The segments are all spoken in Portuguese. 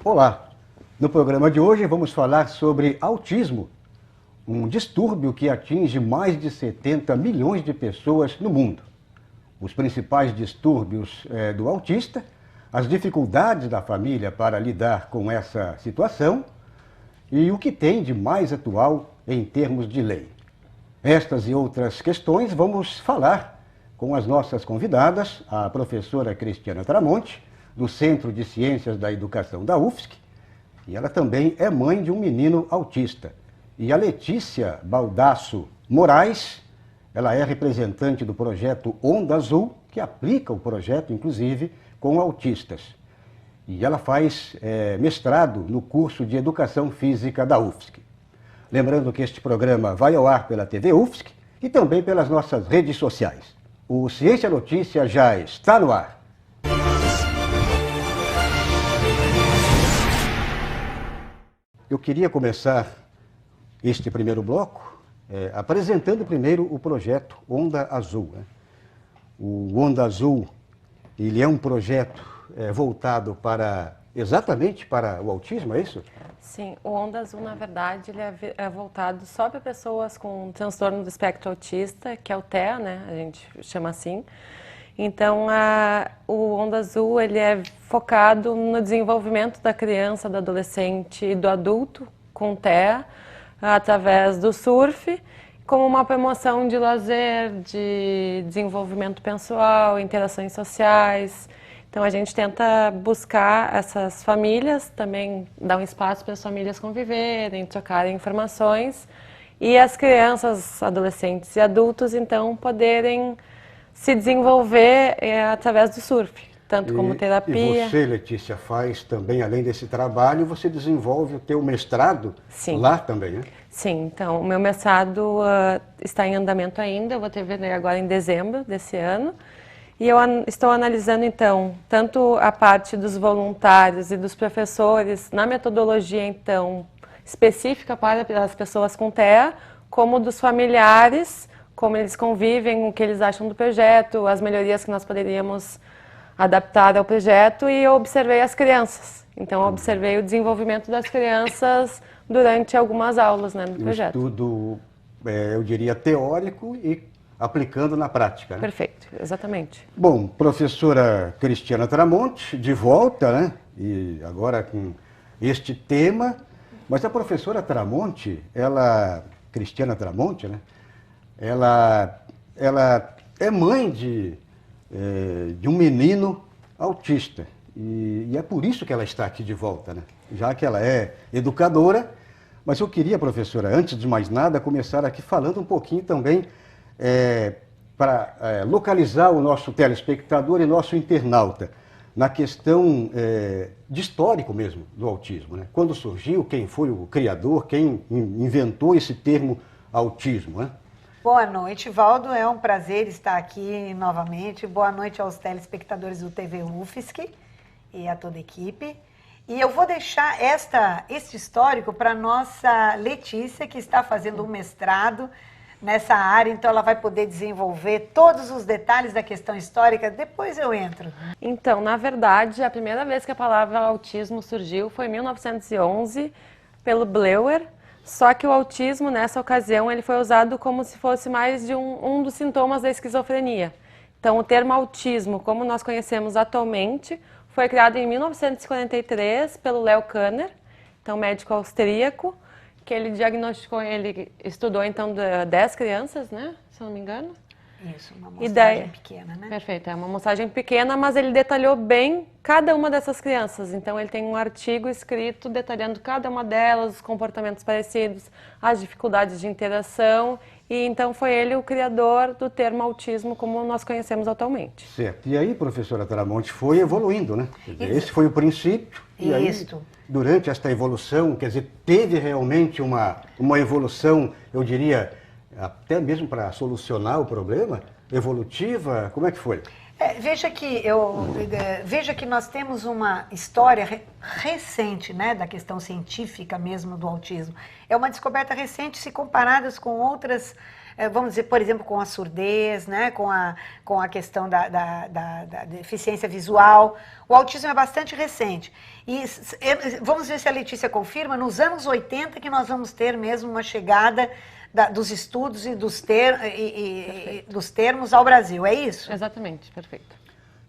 Olá! No programa de hoje vamos falar sobre autismo, um distúrbio que atinge mais de 70 milhões de pessoas no mundo. Os principais distúrbios do autista, as dificuldades da família para lidar com essa situação e o que tem de mais atual em termos de lei. Estas e outras questões vamos falar com as nossas convidadas, a professora Cristiana Tramonte, do Centro de Ciências da Educação da UFSC, e ela também é mãe de um menino autista. E a Letícia Baldasso Moraes, ela é representante do projeto Onda Azul, que aplica o projeto, inclusive, com autistas. E ela faz mestrado no curso de Educação Física da UFSC. Lembrando que este programa vai ao ar pela TV UFSC e também pelas nossas redes sociais. O Ciência Notícia já está no ar. Eu queria começar este primeiro bloco apresentando primeiro o projeto Onda Azul. O Onda Azul, ele é um projeto voltado exatamente para o autismo, é isso? Sim, o Onda Azul, na verdade, ele é voltado só para pessoas com transtorno do espectro autista, que é o TEA, né? A gente chama assim. Então, o Onda Azul, ele é focado no desenvolvimento da criança, do adolescente e do adulto com TEA, através do surf, como uma promoção de lazer, de desenvolvimento pessoal, interações sociais. Então, a gente tenta buscar essas famílias, também dar um espaço para as famílias conviverem, trocarem informações, e as crianças, adolescentes e adultos, então, poderem se desenvolver através do surf, tanto como terapia. E você, Letícia, faz também, além desse trabalho, você desenvolve o teu mestrado. Sim. Lá também, né? Sim, então, o meu mestrado está em andamento ainda, eu vou terminar agora em dezembro desse ano. E eu estou analisando, então, tanto a parte dos voluntários e dos professores, na metodologia, então, específica para as pessoas com TEA, como dos familiares, como eles convivem, o que eles acham do projeto, as melhorias que nós poderíamos adaptar ao projeto, e eu observei as crianças. Então, eu observei o desenvolvimento das crianças durante algumas aulas, né, do projeto. Um estudo, eu diria, teórico e aplicando na prática, né? Perfeito, exatamente. Bom, professora Cristiana Tramonte, de volta, né? E agora com este tema. Mas a professora Tramonte, Cristiana Tramonte, né? Ela é mãe de um menino autista. E é por isso que ela está aqui de volta, né? Já que ela é educadora. Mas eu queria, professora, antes de mais nada, começar aqui falando um pouquinho também para localizar o nosso telespectador e nosso internauta na questão de histórico mesmo do autismo, né? Quando surgiu, quem foi o criador, quem inventou esse termo autismo, né? Boa noite, Valdo. É um prazer estar aqui novamente. Boa noite aos telespectadores do TV UFSC e a toda a equipe. E eu vou deixar este histórico para a nossa Letícia, que está fazendo um mestrado nessa área, então ela vai poder desenvolver todos os detalhes da questão histórica. Depois eu entro. Então, na verdade, a primeira vez que a palavra autismo surgiu foi em 1911, pelo Bleuer. Só que o autismo, nessa ocasião, ele foi usado como se fosse mais de um dos sintomas da esquizofrenia. Então, o termo autismo, como nós conhecemos atualmente, foi criado em 1943 pelo Leo Kanner, então médico austríaco, que ele diagnosticou, ele estudou então 10 crianças, né, se eu não me engano. Isso, uma amostragem pequena, né? Perfeito, é uma amostragem pequena, mas ele detalhou bem cada uma dessas crianças. Então, ele tem um artigo escrito detalhando cada uma delas, os comportamentos parecidos, as dificuldades de interação. E então, foi ele o criador do termo autismo como nós conhecemos atualmente. Certo. E aí, professora Tramonte, foi evoluindo, né? Esse foi o princípio. E aí, durante esta evolução, quer dizer, teve realmente uma evolução, eu diria, até mesmo para solucionar o problema, evolutiva? Como é que foi? Veja que nós temos uma história recente, né, da questão científica mesmo do autismo. É uma descoberta recente se comparadas com outras vamos dizer, por exemplo, com a surdez, né? Com a questão da deficiência visual. O autismo é bastante recente. E vamos ver se a Letícia confirma, nos anos 80 que nós vamos ter mesmo uma chegada dos estudos e dos termos ao Brasil, é isso? Exatamente, perfeito.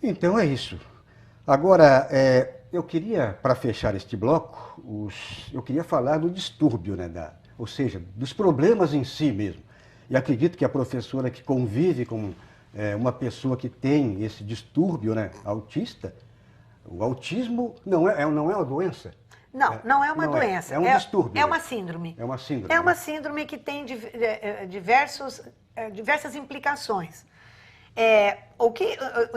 Então é isso. Agora, eu queria, para fechar este bloco, eu queria falar do distúrbio, né, ou seja, dos problemas em si mesmo. E acredito que a professora que convive com uma pessoa que tem esse distúrbio, né, autista, o autismo não é uma doença. Não é uma doença. É um distúrbio. É uma síndrome. É uma síndrome. É uma síndrome que tem diversas implicações.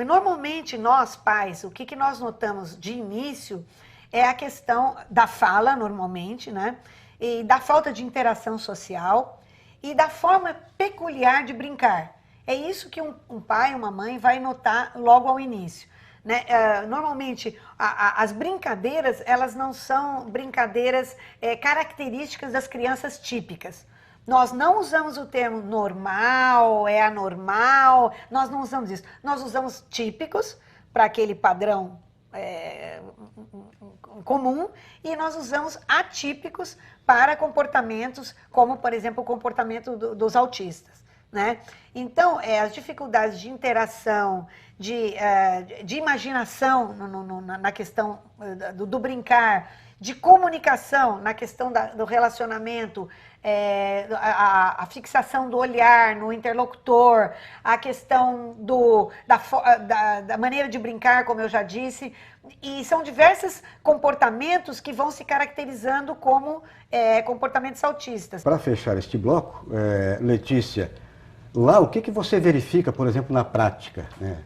Normalmente nós pais, o que nós notamos de início é a questão da fala, normalmente, né? E da falta de interação social e da forma peculiar de brincar. É isso que um pai, uma mãe vai notar logo ao início. Né? Normalmente, as brincadeiras, elas não são brincadeiras características das crianças típicas. Nós não usamos o termo normal, anormal, nós não usamos isso. Nós usamos típicos, para aquele padrão comum, e nós usamos atípicos para comportamentos, como, por exemplo, o comportamento dos autistas. Né? Então, as dificuldades de interação, de imaginação na questão do brincar, de comunicação na questão do relacionamento, a fixação do olhar no interlocutor, a questão da maneira de brincar, como eu já disse, e são diversos comportamentos que vão se caracterizando como comportamentos autistas. Para fechar este bloco, Letícia, lá o que você verifica, por exemplo, na prática, né?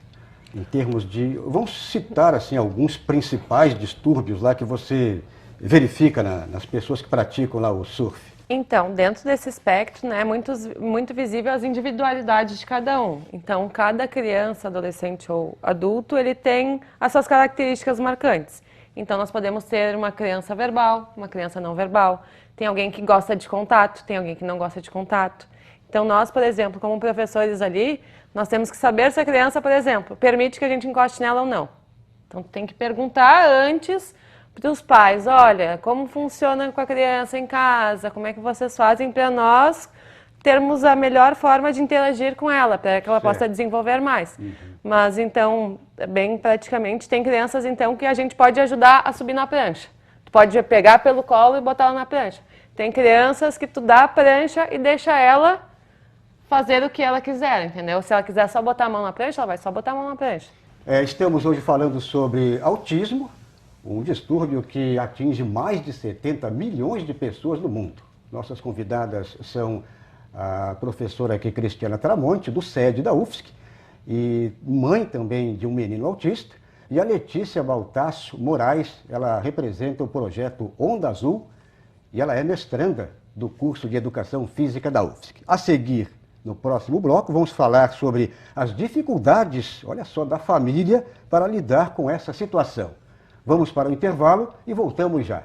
Em termos de... Vamos citar assim, alguns principais distúrbios lá que você verifica nas pessoas que praticam lá o surf. Então, dentro desse espectro, né, muito visível as individualidades de cada um. Então, cada criança, adolescente ou adulto, ele tem as suas características marcantes. Então, nós podemos ter uma criança verbal, uma criança não verbal. Tem alguém que gosta de contato, tem alguém que não gosta de contato. Então, nós, por exemplo, como professores ali, nós temos que saber se a criança, por exemplo, permite que a gente encoste nela ou não. Então, tem que perguntar antes para os pais, olha, como funciona com a criança em casa, como é que vocês fazem para nós termos a melhor forma de interagir com ela, para que ela possa desenvolver mais. Uhum. Mas, então, bem praticamente, tem crianças, então, que a gente pode ajudar a subir na prancha. Tu pode pegar pelo colo e botar ela na prancha. Tem crianças que tu dá a prancha e deixa ela fazer o que ela quiser, entendeu? Se ela quiser só botar a mão na prancha, ela vai só botar a mão na prancha. Estamos hoje falando sobre autismo, um distúrbio que atinge mais de 70 milhões de pessoas no mundo. Nossas convidadas são a professora aqui, Cristiana Tramonte, do SED da UFSC, e mãe também de um menino autista, e a Letícia Baltasso Moraes, ela representa o projeto Onda Azul, e ela é mestranda do curso de Educação Física da UFSC. A seguir, no próximo bloco, vamos falar sobre as dificuldades, olha só, da família para lidar com essa situação. Vamos para o intervalo e voltamos já.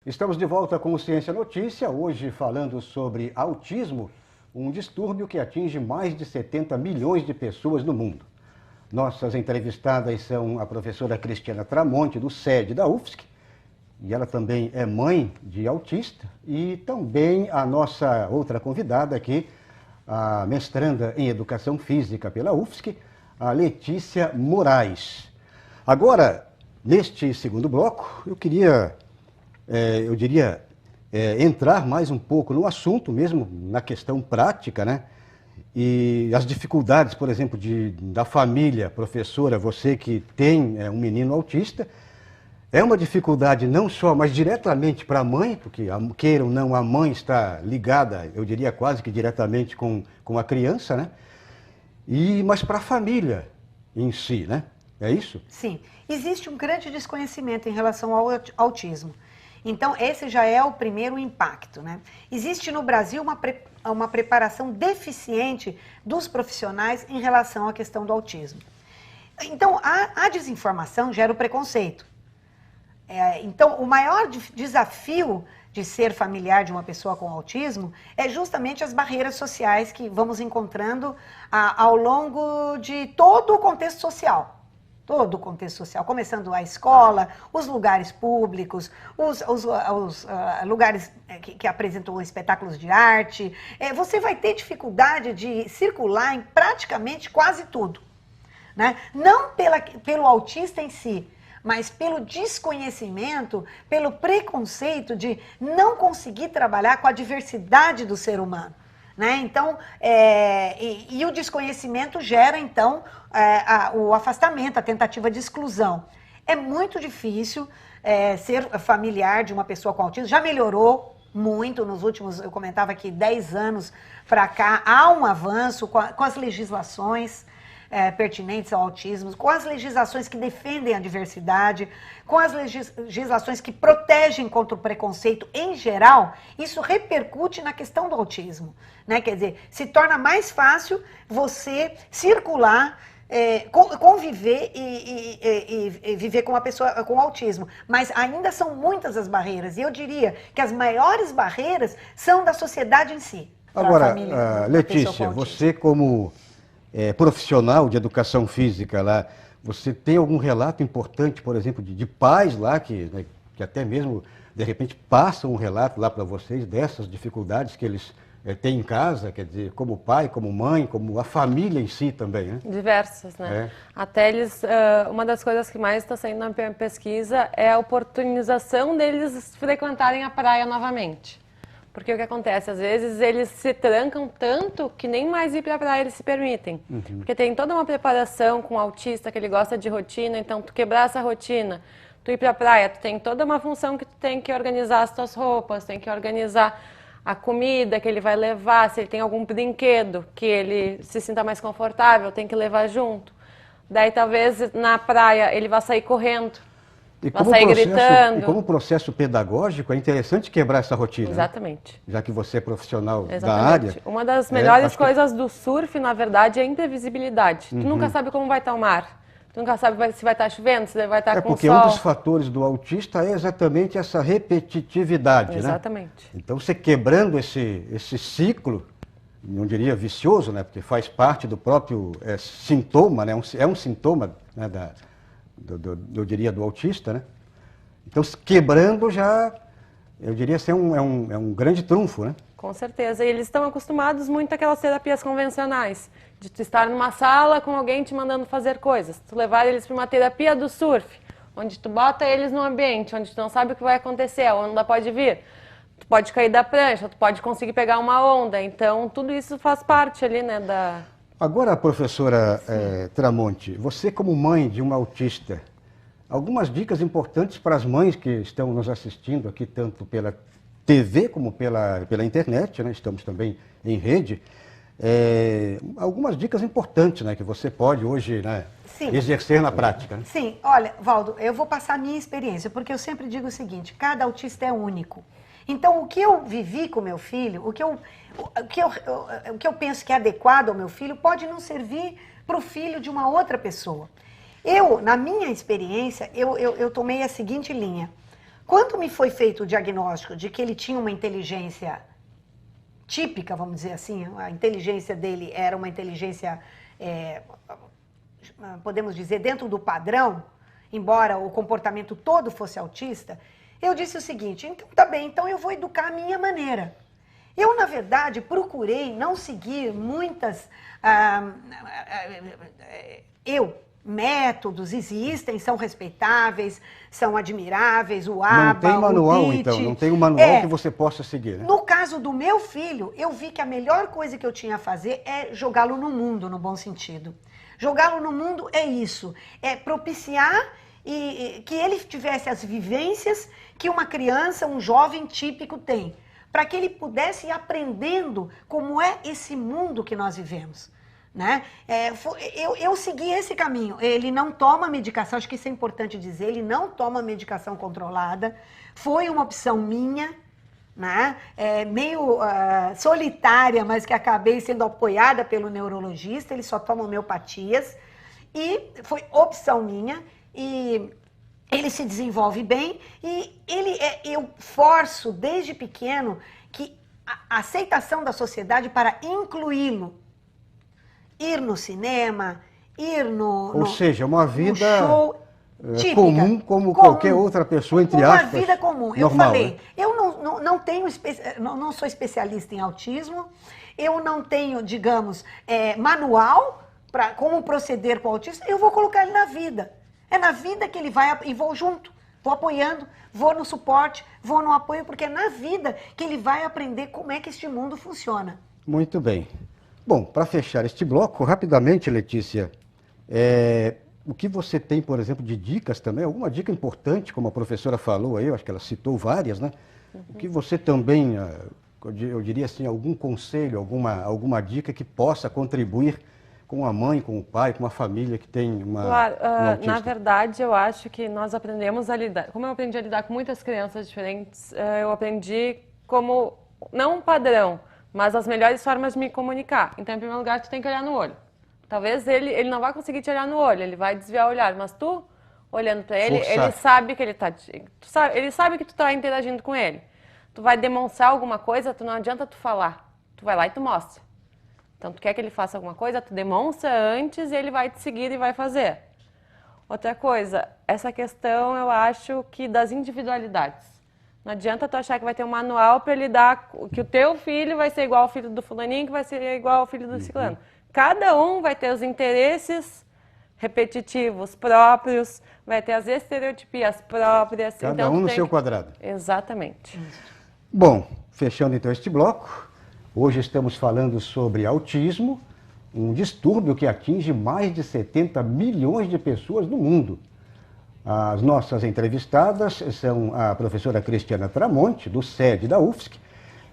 Estamos de volta com o Ciência Notícia, hoje falando sobre autismo, um distúrbio que atinge mais de 70 milhões de pessoas no mundo. Nossas entrevistadas são a professora Cristiana Tramonte, do SED da UFSC, e ela também é mãe de autista, e também a nossa outra convidada aqui, a mestranda em Educação Física pela UFSC, a Letícia Moraes. Agora, neste segundo bloco, eu queria, entrar mais um pouco no assunto mesmo, na questão prática, né? E as dificuldades, por exemplo, da família, professora, você que tem um menino autista, é uma dificuldade não só, mas diretamente para a mãe, porque queira ou não, a mãe está ligada, eu diria quase que diretamente com a criança, né? Mas para a família em si, né? É isso? Sim. Existe um grande desconhecimento em relação ao autismo. Então, esse já é o primeiro impacto, né? Existe no Brasil uma preparação deficiente dos profissionais em relação à questão do autismo. Então, a desinformação gera o preconceito. Então, o maior desafio de ser familiar de uma pessoa com autismo é justamente as barreiras sociais que vamos encontrando ao longo de todo o contexto social. Todo o contexto social, começando a escola, os lugares públicos, os lugares que apresentam espetáculos de arte. Você vai ter dificuldade de circular em praticamente quase tudo, né? Não pelo autista em si, mas pelo desconhecimento, pelo preconceito de não conseguir trabalhar com a diversidade do ser humano. Né? Então, e o desconhecimento gera, então, o afastamento, a tentativa de exclusão. É muito difícil ser familiar de uma pessoa com autismo. Já melhorou muito nos últimos, eu comentava aqui, 10 anos para cá. Há um avanço com as legislações pertinentes ao autismo, com as legislações que defendem a diversidade, com as legislações que protegem contra o preconceito em geral. Isso repercute na questão do autismo, né? Quer dizer, se torna mais fácil você circular, conviver e viver com uma pessoa com autismo. Mas ainda são muitas as barreiras, e eu diria que as maiores barreiras são da sociedade em si. Agora, Letícia, você como profissional de educação física lá, você tem algum relato importante, por exemplo, de pais lá que até mesmo, de repente, passam um relato lá para vocês dessas dificuldades que eles têm em casa, quer dizer, como pai, como mãe, como a família em si também, né? Diversas, né? Até eles, uma das coisas que mais está saindo na pesquisa é a oportunização deles frequentarem a praia novamente. Porque o que acontece? Às vezes eles se trancam tanto que nem mais ir para a praia eles se permitem. Porque tem toda uma preparação com o autista, que ele gosta de rotina, então tu quebrar essa rotina, tu ir para a praia, tu tem toda uma função que tu tem que organizar as tuas roupas, tem que organizar a comida que ele vai levar, se ele tem algum brinquedo que ele se sinta mais confortável, tem que levar junto. Daí talvez na praia ele vai sair correndo. E como processo pedagógico, é interessante quebrar essa rotina. Exatamente. Né? Já que você é profissional da área. Uma das melhores coisas do surf, na verdade, é a imprevisibilidade. Tu nunca sabe como vai estar o mar. Tu nunca sabe se vai estar chovendo, se vai estar com sol. Porque um dos fatores do autista é exatamente essa repetitividade. Exatamente. Né? Então, você quebrando esse ciclo, não diria vicioso, né? Porque faz parte do próprio sintoma, né? É um sintoma, né? Eu diria, do autista, né? Então, quebrando já, eu diria, é um grande trunfo, né? Com certeza. E eles estão acostumados muito àquelas terapias convencionais, de tu estar numa sala com alguém te mandando fazer coisas. Tu levar eles para uma terapia do surf, onde tu bota eles num ambiente onde tu não sabe o que vai acontecer, a onda pode vir. Tu pode cair da prancha, tu pode conseguir pegar uma onda. Então, tudo isso faz parte ali, né, da... Agora, professora Tramonte, você como mãe de um autista, algumas dicas importantes para as mães que estão nos assistindo aqui, tanto pela TV como pela internet, né? Estamos também em rede. Algumas dicas importantes, né, que você pode hoje, né, exercer na prática. Né? Sim, olha, Valdo, eu vou passar a minha experiência, porque eu sempre digo o seguinte, cada autista é único. Então, o que eu vivi com meu filho, o que eu penso que é adequado ao meu filho, pode não servir para o filho de uma outra pessoa. Na minha experiência, eu tomei a seguinte linha. Quando me foi feito o diagnóstico de que ele tinha uma inteligência típica, vamos dizer assim, a inteligência dele era uma inteligência, podemos dizer, dentro do padrão, embora o comportamento todo fosse autista, eu disse o seguinte, então tá bem, então eu vou educar a minha maneira. Eu, na verdade, procurei não seguir muitas... métodos existem, são respeitáveis, são admiráveis, o ABA, não tem manual, o DIT, então, não tem um manual que você possa seguir, né? No caso do meu filho, eu vi que a melhor coisa que eu tinha a fazer é jogá-lo no mundo, no bom sentido. Jogá-lo no mundo é isso, é propiciar e que ele tivesse as vivências que uma criança, um jovem típico tem, para que ele pudesse ir aprendendo como é esse mundo que nós vivemos. né? Eu segui esse caminho. Ele não toma medicação, acho que isso é importante dizer, ele não toma medicação controlada. Foi uma opção minha, né? Meio solitária, mas que acabei sendo apoiada pelo neurologista. Ele só toma homeopatias e foi opção minha. E ele se desenvolve bem e eu forço desde pequeno que a aceitação da sociedade para incluí-lo. Ir no cinema, ir Ou seja, uma vida show típica, comum como qualquer outra pessoa, entre aspas. Uma vida comum. Eu normal, falei, né? eu não sou especialista em autismo, eu não tenho, digamos, manual para como proceder com o autismo, eu vou colocar ele na vida. É na vida que ele vai, e vou junto, vou apoiando, vou no suporte, vou no apoio, porque é na vida que ele vai aprender como é que este mundo funciona. Muito bem. Bom, para fechar este bloco, rapidamente, Letícia, o que você tem, por exemplo, de dicas também, alguma dica importante, como a professora falou aí, eu acho que ela citou várias, né? O que você também, eu diria assim, algum conselho, alguma dica que possa contribuir com a mãe, com o pai, com a família que tem um autista? Na verdade, eu acho que nós aprendemos a lidar, como eu aprendi a lidar com muitas crianças diferentes, eu aprendi como, não um padrão, mas as melhores formas de me comunicar. Então, em primeiro lugar, tu tem que olhar no olho. Talvez ele não vai conseguir te olhar no olho, ele vai desviar o olhar, mas tu, olhando para ele, ele sabe que ele ele sabe que tu está interagindo com ele. Tu vai demonstrar alguma coisa, não adianta tu falar. Tu vai lá e tu mostra. Então, tu quer que ele faça alguma coisa, tu demonstra antes e ele vai te seguir e vai fazer. Outra coisa, essa questão, eu acho que das individualidades. Não adianta tu achar que vai ter um manual para lidar, que o teu filho vai ser igual ao filho do fulaninho, que vai ser igual ao filho do ciclano. Cada um vai ter os interesses repetitivos próprios, vai ter as estereotipias próprias. Cada então, um no seu quadrado. Exatamente. Bom, fechando então este bloco, hoje estamos falando sobre autismo, um distúrbio que atinge mais de 70 milhões de pessoas no mundo. As nossas entrevistadas são a professora Cristiana Tramonte, do SED da UFSC,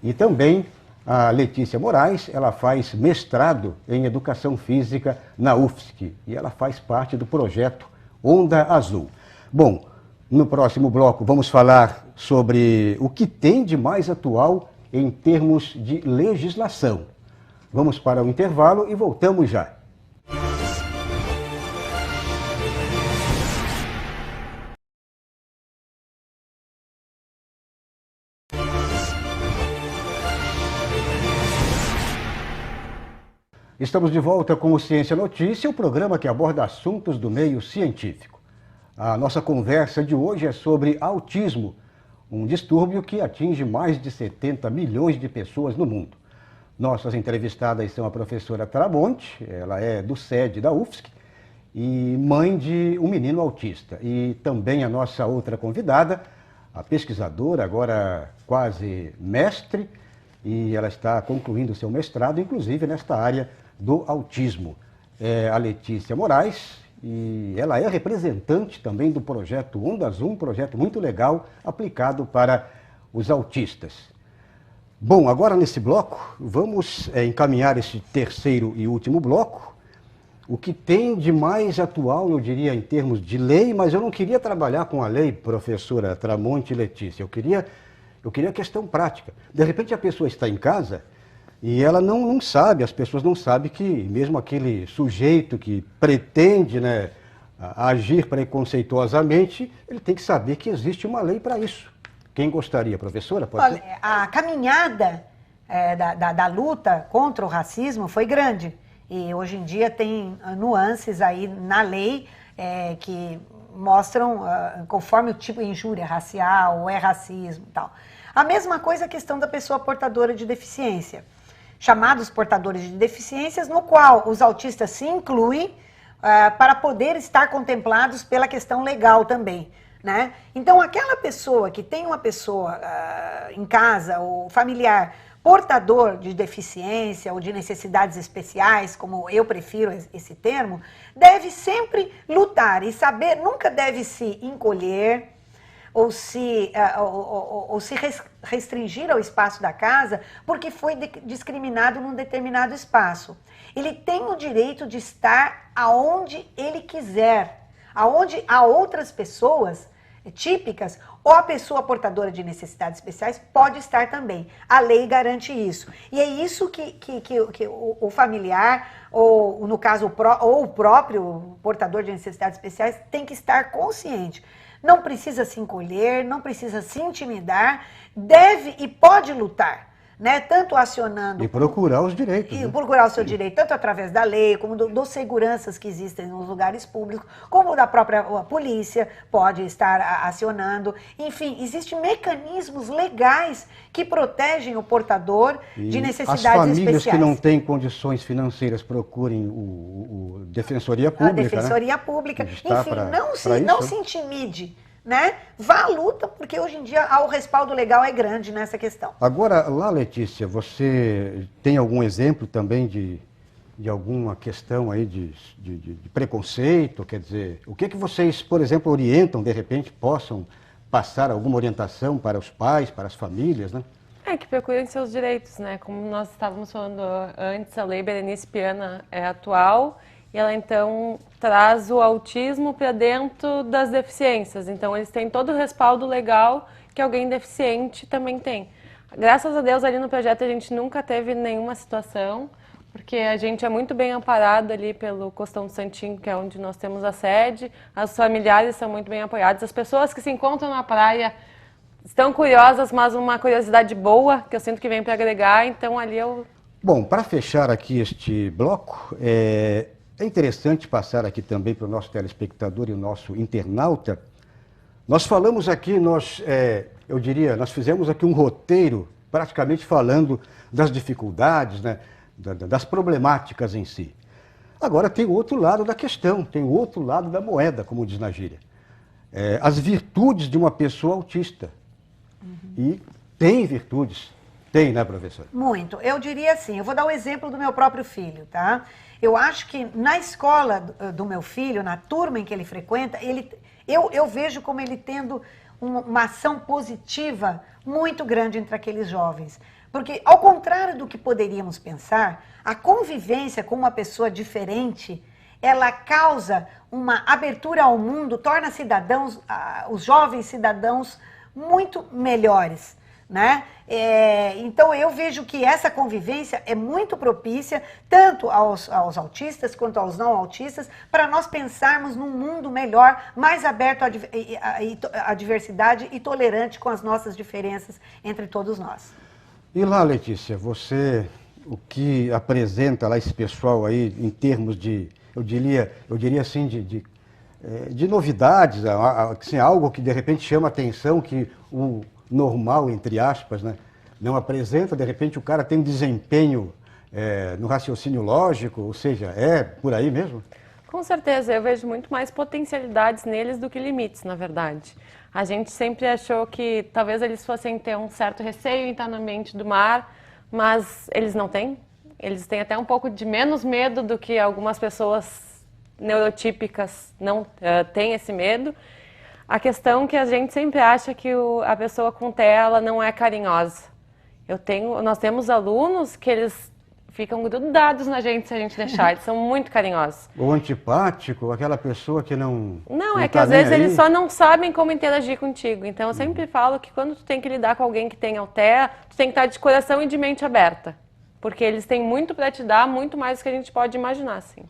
e também a Letícia Moraes. Ela faz mestrado em Educação Física na UFSC e ela faz parte do projeto Onda Azul. Bom, no próximo bloco vamos falar sobre o que tem de mais atual em termos de legislação. Vamos para o intervalo e voltamos já. Estamos de volta com o Ciência Notícia, o programa que aborda assuntos do meio científico. A nossa conversa de hoje é sobre autismo, um distúrbio que atinge mais de 70 milhões de pessoas no mundo. Nossas entrevistadas são a professora Tramonte, ela é do SED da UFSC e mãe de um menino autista. E também a nossa outra convidada, a pesquisadora, agora quase mestre, e ela está concluindo seu mestrado, inclusive nesta área do autismo. É a Letícia Moraes, e ela é representante também do projeto Onda Azul, um projeto muito legal aplicado para os autistas. Bom, agora nesse bloco, vamos encaminhar esse terceiro e último bloco. O que tem de mais atual, eu diria, em termos de lei, mas eu não queria trabalhar com a lei, professora Tramonte e Letícia, eu queria a questão prática. De repente a pessoa está em casa e ela não sabe, as pessoas não sabem que mesmo aquele sujeito que pretende, né, agir preconceituosamente, ele tem que saber que existe uma lei para isso. Quem gostaria, professora? Pode ser? A caminhada da luta contra o racismo foi grande. E hoje em dia tem nuances aí na lei que mostram conforme o tipo de injúria racial ou racismo e tal. A mesma coisa a questão da pessoa portadora de deficiência. Chamados portadores de deficiências, no qual os autistas se incluem para poder estar contemplados pela questão legal também. Né? Então, aquela pessoa que tem uma pessoa em casa ou familiar portador de deficiência ou de necessidades especiais, como eu prefiro esse termo, deve sempre lutar e saber, nunca deve se encolher, ou se restringir ao espaço da casa porque foi discriminado num determinado espaço. Ele tem o direito de estar aonde ele quiser, aonde há outras pessoas típicas, ou a pessoa portadora de necessidades especiais pode estar também. A lei garante isso. E é isso que o familiar, ou no caso, ou o próprio portador de necessidades especiais tem que estar consciente. Não precisa se encolher, não precisa se intimidar, deve e pode lutar. Né, tanto acionando... E procurar os direitos. E procurar o seu direito, tanto através da lei, como dos seguranças que existem nos lugares públicos, como da própria polícia pode estar acionando. Enfim, existem mecanismos legais que protegem o portador de necessidades especiais. As famílias que não têm condições financeiras procurem o Defensoria Pública. A Defensoria Pública. Enfim, não se intimide. Né? Vá à luta, porque hoje em dia o respaldo legal é grande nessa questão. Agora, lá, Letícia, você tem algum exemplo também de alguma questão aí de preconceito? Quer dizer, o que vocês, por exemplo, orientam, de repente, possam passar alguma orientação para os pais, para as famílias, né? Que procurem seus direitos, né? Como nós estávamos falando antes, a Lei Berenice Piana é atual, e ela, então, traz o autismo para dentro das deficiências. Então, eles têm todo o respaldo legal que alguém deficiente também tem. Graças a Deus, ali no projeto, a gente nunca teve nenhuma situação, porque a gente é muito bem amparado ali pelo Costão do Santinho, que é onde nós temos a sede. Os familiares são muito bem apoiados. As pessoas que se encontram na praia estão curiosas, mas uma curiosidade boa, que eu sinto que vem para agregar. Então, ali eu... Bom, para fechar aqui este bloco, é interessante passar aqui também para o nosso telespectador e o nosso internauta. Nós falamos aqui, nós fizemos aqui um roteiro praticamente falando das dificuldades, né, das problemáticas em si. Agora tem o outro lado da questão, tem o outro lado da moeda, como diz na gíria. As virtudes de uma pessoa autista. E tem virtudes. Tem, né, professora? Muito. Eu diria assim, eu vou dar o exemplo do meu próprio filho, tá? Eu acho que na escola do meu filho, na turma em que ele frequenta, eu vejo como ele tendo uma ação positiva muito grande entre aqueles jovens. Porque, ao contrário do que poderíamos pensar, a convivência com uma pessoa diferente, ela causa uma abertura ao mundo, torna os jovens cidadãos muito melhores. Né? Então eu vejo que essa convivência é muito propícia tanto aos autistas quanto aos não autistas para nós pensarmos num mundo melhor, mais aberto à diversidade e tolerante com as nossas diferenças entre todos nós. E lá, Letícia, o que apresenta lá esse pessoal aí em termos de, eu diria assim, de novidades, assim, algo que de repente chama a atenção, que o normal, entre aspas, né, não apresenta, de repente o cara tem um desempenho no raciocínio lógico, ou seja, é por aí mesmo? Com certeza, eu vejo muito mais potencialidades neles do que limites, na verdade. A gente sempre achou que talvez eles fossem ter um certo receio em estar no ambiente do mar, mas eles não têm. Eles têm até um pouco de menos medo do que algumas pessoas neurotípicas não têm esse medo. A questão é que a gente sempre acha que a pessoa com TEA não é carinhosa. Nós temos alunos que eles ficam grudados na gente se a gente deixar, eles são muito carinhosos. Ou antipático, aquela pessoa que não... Não, é que às vezes eles só não sabem como interagir contigo. Então eu sempre falo que quando tu tem que lidar com alguém que tem TEA, tu tem que estar de coração e de mente aberta. Porque eles têm muito para te dar, muito mais do que a gente pode imaginar, sim.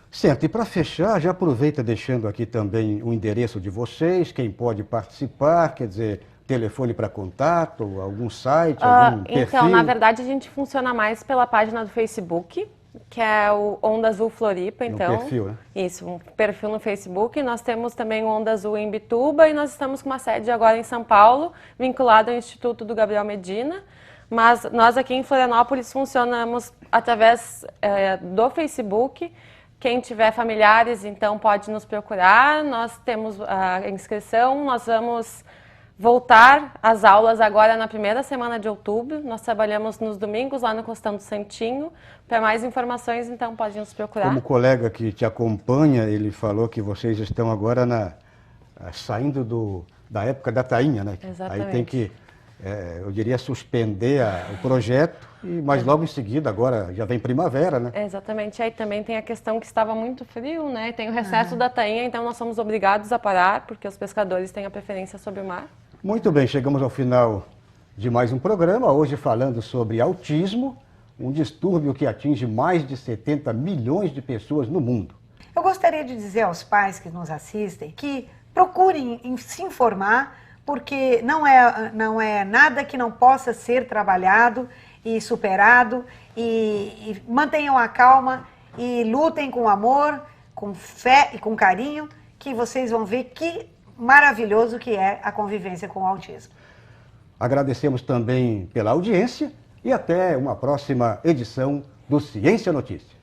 Certo, e para fechar, já aproveita deixando aqui também o endereço de vocês, quem pode participar, quer dizer, telefone para contato, algum site, algum perfil? Então, na verdade, a gente funciona mais pela página do Facebook, que é o Onda Azul Floripa, então. Um perfil, né? Isso, um perfil no Facebook. Nós temos também o Onda Azul em Bituba e nós estamos com uma sede agora em São Paulo, vinculada ao Instituto do Gabriel Medina. Mas nós aqui em Florianópolis funcionamos através do Facebook. Quem tiver familiares, então, pode nos procurar. Nós temos a inscrição, nós vamos voltar às aulas agora na primeira semana de outubro. Nós trabalhamos nos domingos lá no Costão do Santinho. Para mais informações, então, pode nos procurar. Como colega que te acompanha, ele falou que vocês estão agora saindo da época da tainha, né? Exatamente. Aí tem que, eu diria, suspender o projeto, mas logo em seguida, agora já vem primavera, né? Exatamente. Aí também tem a questão que estava muito frio, né? Tem o recesso da tainha, então nós somos obrigados a parar, porque os pescadores têm a preferência sobre o mar. Muito bem, chegamos ao final de mais um programa, hoje falando sobre autismo, um distúrbio que atinge mais de 70 milhões de pessoas no mundo. Eu gostaria de dizer aos pais que nos assistem que procurem se informar, porque não é nada que não possa ser trabalhado e superado, e mantenham a calma e lutem com amor, com fé e com carinho, que vocês vão ver que maravilhoso que é a convivência com o autismo. Agradecemos também pela audiência e até uma próxima edição do Ciência Notícia.